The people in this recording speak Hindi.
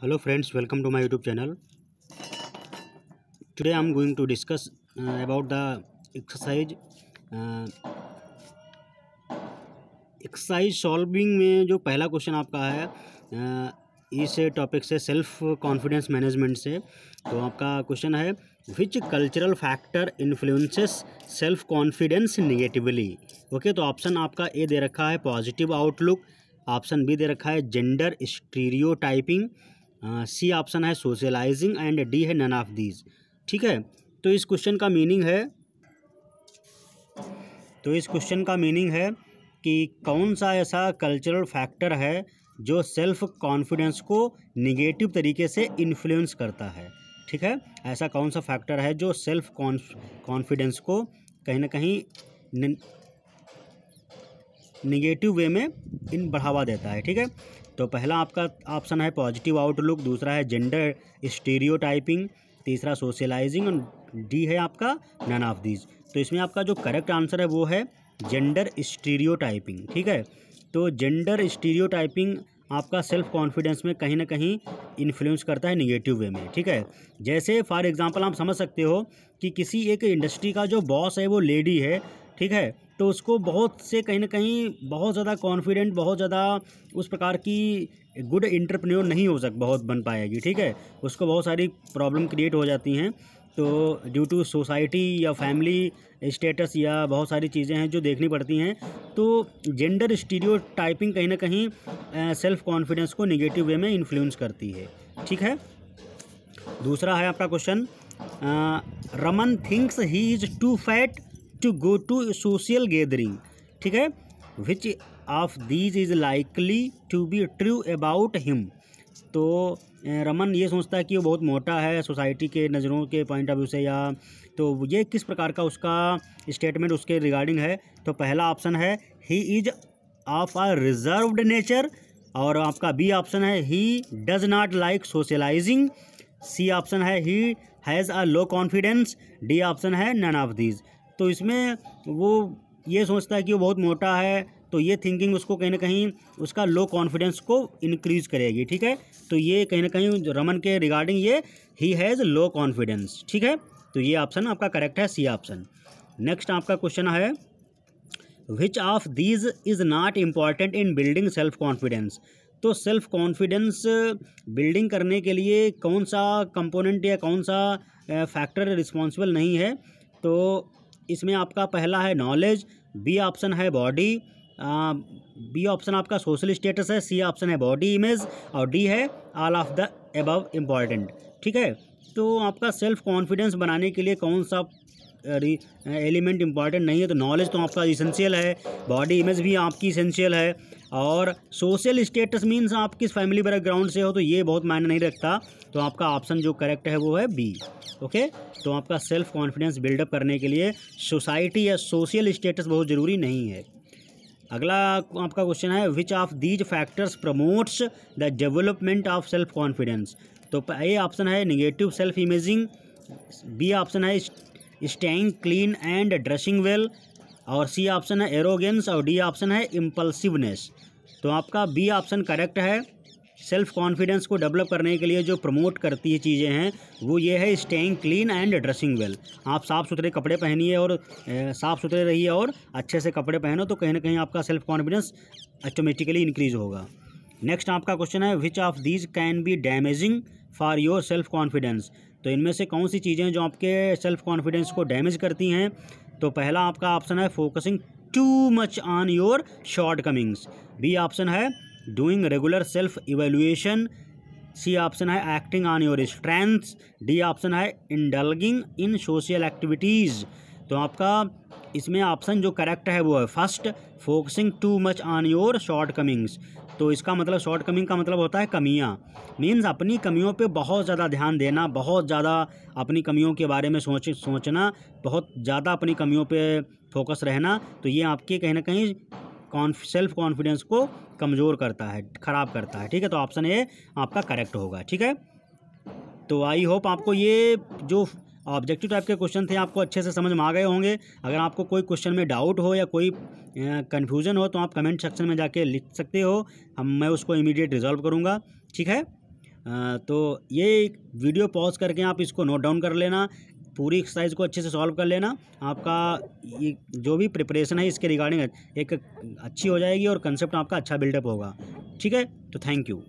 Hello friends, welcome to my YouTube channel. Today I am going to discuss about the exercise solving में जो पहला क्वेश्चन आपका है इस टॉपिक से सेल्फ कॉन्फिडेंस मैनेजमेंट से। तो आपका क्वेश्चन है which cultural factor influences self confidence negatively. Okay, तो ऑप्शन आपका ए दे रखा है पॉजिटिव आउटलुक, ऑप्शन बी दे रखा है जेंडर स्टीरियोटाइपिंग, सी ऑप्शन है सोशलाइजिंग एंड डी है नन ऑफ दीज। ठीक है, तो इस क्वेश्चन का मीनिंग है कि कौन सा ऐसा कल्चरल फैक्टर है जो सेल्फ कॉन्फिडेंस को निगेटिव तरीके से इन्फ्लुएंस करता है। ठीक है, ऐसा कौन सा फैक्टर है जो सेल्फ कॉन्फिडेंस को कहीं ना कहीं निगेटिव वे में बढ़ावा देता है। ठीक है, तो पहला आपका ऑप्शन है पॉजिटिव आउटलुक, दूसरा है जेंडर स्टीरियोटाइपिंग, तीसरा सोशलाइजिंग और डी है आपका नन ऑफ दीज। तो इसमें आपका जो करेक्ट आंसर है वो है जेंडर स्टीरियोटाइपिंग। ठीक है, तो जेंडर स्टीरियोटाइपिंग आपका सेल्फ कॉन्फिडेंस में कहीं ना कहीं इन्फ्लुएंस करता है निगेटिव वे में। ठीक है, जैसे फॉर एग्जांपल आप समझ सकते हो कि किसी एक इंडस्ट्री का जो बॉस है वो लेडी है। ठीक है, तो उसको बहुत से कहीं ना कहीं बहुत ज़्यादा कॉन्फिडेंट, बहुत ज़्यादा उस प्रकार की गुड एंटरप्रेन्योर नहीं बहुत बन पाएगी। ठीक है, उसको बहुत सारी प्रॉब्लम क्रिएट हो जाती हैं, तो ड्यू टू सोसाइटी या फैमिली स्टेटस या बहुत सारी चीज़ें हैं जो देखनी पड़ती हैं। तो जेंडर स्टीरियोटाइपिंग कहीं ना कहीं सेल्फ कॉन्फिडेंस को निगेटिव वे में इन्फ्लुएंस करती है। ठीक है, दूसरा है आपका question Raman thinks he is too fat to go to social gathering. ठीक है, which of these is likely to be true about him. तो रमन ये सोचता है कि वो बहुत मोटा है सोसाइटी के नज़रों के पॉइंट ऑफ व्यू से, या तो ये किस प्रकार का उसका स्टेटमेंट उसके रिगार्डिंग है। तो पहला ऑप्शन है he is of a reserved nature, और आपका बी ऑप्शन है he does not like socialising, C option है he has a low confidence, D option है नन ऑफ दीज। तो इसमें वो ये सोचता है कि वो बहुत मोटा है, तो ये थिंकिंग उसको कहीं ना कहीं उसका लो कॉन्फिडेंस को इंक्रीज करेगी। ठीक है, तो ये कहीं ना कहीं रमन के रिगार्डिंग ये ही हैज़ लो कॉन्फिडेंस। ठीक है, तो ये ऑप्शन आपका करेक्ट है, सी ऑप्शन। नेक्स्ट आपका क्वेश्चन है which of these is not important in building self confidence. तो सेल्फ कॉन्फिडेंस बिल्डिंग करने के लिए कौन सा कंपोनेंट या कौन सा फैक्टर रिस्पॉन्सिबल नहीं है। तो इसमें आपका पहला है नॉलेज, बी ऑप्शन है बॉडी, बी ऑप्शन आपका सोशल स्टेटस है, सी ऑप्शन है बॉडी इमेज और डी है all of the above important. ठीक है, तो आपका सेल्फ कॉन्फिडेंस बनाने के लिए कौन सा एलिमेंट इम्पॉर्टेंट नहीं है। तो नॉलेज तो आपका इसेंशियल है, बॉडी इमेज भी आपकी इसेंशियल है, और सोशल स्टेटस मीन्स आप किस फैमिली बैकग्राउंड से हो तो ये बहुत मायने नहीं रखता। तो आपका ऑप्शन जो करेक्ट है वो है बी। ओके, तो आपका सेल्फ कॉन्फिडेंस बिल्डअप करने के लिए सोसाइटी या सोशल स्टेटस बहुत ज़रूरी नहीं है। अगला आपका क्वेश्चन है which of these factors promotes the development of self confidence. तो ए ऑप्शन है negative self imaging, B option है staying clean and dressing well, और सी ऑप्शन है एरोगेंस और डी ऑप्शन है इम्पल्सिवनेस। तो आपका बी ऑप्शन करेक्ट है। सेल्फ कॉन्फिडेंस को डेवलप करने के लिए जो प्रमोट करती है चीज़ें हैं वो ये है staying clean and dressing well. आप साफ़ सुथरे कपड़े पहनिए और साफ़ सुथरे रहिए और अच्छे से कपड़े पहनो, तो कहीं ना कहीं आपका सेल्फ कॉन्फिडेंस ऑटोमेटिकली इंक्रीज़ होगा। नेक्स्ट आपका क्वेश्चन है which of these can be damaging for your self confidence. तो इनमें से कौन सी चीज़ें जो आपके सेल्फ कॉन्फिडेंस को डैमेज करती हैं। तो पहला आपका ऑप्शन है focusing too much on your shortcomings, B option है doing regular self evaluation, C option है acting on your strengths, D option है इंडल्गिंग इन सोशल एक्टिविटीज़। तो आपका इसमें ऑप्शन जो करेक्ट है वो है first, focusing too much on your shortcomings. तो इसका मतलब शॉर्ट कमिंग का मतलब होता है कमियां, मीन्स अपनी कमियों पे बहुत ज़्यादा ध्यान देना, बहुत ज़्यादा अपनी कमियों के बारे में सोचना, बहुत ज़्यादा अपनी कमियों पे फोकस रहना। तो ये आपके कहीं ना कहीं सेल्फ कॉन्फिडेंस को कमज़ोर करता है, ख़राब करता है। ठीक है, तो ऑप्शन ए आपका करेक्ट होगा। ठीक है, तो आई होप आपको ये जो ऑब्जेक्टिव टाइप के क्वेश्चन थे आपको अच्छे से समझ में आ गए होंगे। अगर आपको कोई क्वेश्चन में डाउट हो या कोई कन्फ्यूज़न हो तो आप कमेंट सेक्शन में जाके लिख सकते हो, मैं उसको इमीडिएट रिजॉल्व करूँगा। ठीक है, तो ये वीडियो पॉज करके आप इसको नोट डाउन कर लेना, पूरी एक्सरसाइज को अच्छे से सॉल्व कर लेना। आपका ये जो भी प्रिपरेशन है इसके रिगार्डिंग एक अच्छी हो जाएगी और कंसेप्ट आपका अच्छा बिल्डअप होगा। ठीक है, तो थैंक यू।